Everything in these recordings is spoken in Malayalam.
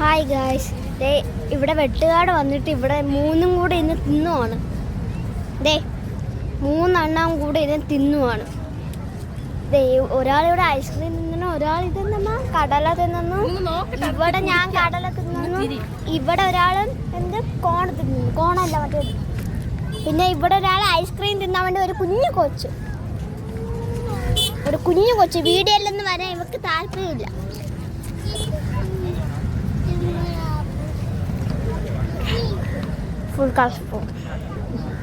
ഹായ് ഗായ്സ്, ഇവിടെ വെട്ടുകാട് വന്നിട്ട് ഇവിടെ മൂന്നും കൂടെ ഇന്ന് തിന്നുവാണ്. മൂന്നെണ്ണം കൂടെ ഇന്ന് തിന്നുവാണ്. ഒരാളിവിടെ ഐസ്ക്രീം തിന്നു, ഒരാൾ ഇത് തിന്നു, കടല തിന്നു. ഇവിടെ ഞാൻ കടല തിന്നു. ഇവിടെ ഒരാൾ എന്ത് കോൺ തിന്നു, കോണല്ല മറ്റേ. പിന്നെ ഇവിടെ ഒരാൾ ഐസ്ക്രീം തിന്നാൻ വേണ്ടി ഒരു കുഞ്ഞു കൊച്ച് വീഡിയോയിലൊന്നും വരാൻ ഇവർക്ക് താല്പര്യമില്ല. Full colourful.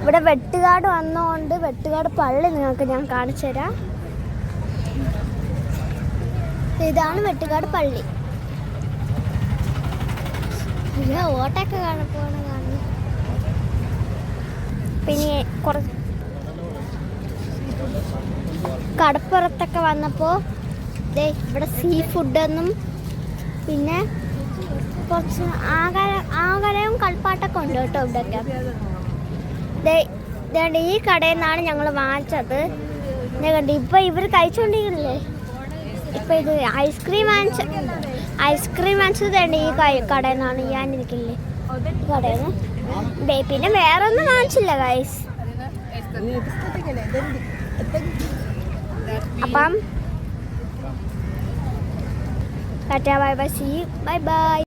ഇവിടെ വെട്ടുകാട് വന്നതുകൊണ്ട് വെട്ടുകാട് പള്ളി നിങ്ങൾക്ക് ഞാൻ കാണിച്ചു തരാം. ഇതാണ് വെട്ടുകാട് പള്ളി. ഓട്ടൊക്കെ കാണുന്നു. പിന്നെ കുറച്ച് കടപ്പുറത്തൊക്കെ വന്നപ്പോൾ ഇവിടെ സീ ഫുഡൊന്നും പിന്നെ കുറച്ച് ആകരവും കളിപ്പാട്ടൊക്കെ ഉണ്ട് കേട്ടോ. ഇവിടെയൊക്കെ ഈ കടയിൽ നിന്നാണ് ഞങ്ങൾ വാങ്ങിച്ചത്. കണ്ട് ഇപ്പം ഇവർ കഴിച്ചുകൊണ്ടിരിക്കുന്നില്ലേ. ഇപ്പം ഇത് ഐസ്ക്രീം വാങ്ങിച്ചത് ഈ കടയിൽ നിന്നാണ് ഞാനിരിക്കില്ലേ കടയിൽ നിന്ന്. പിന്നെ വേറെ ഒന്നും വാങ്ങിച്ചില്ല ഗൈസ്. അപ്പം tata bye bye, see bye by.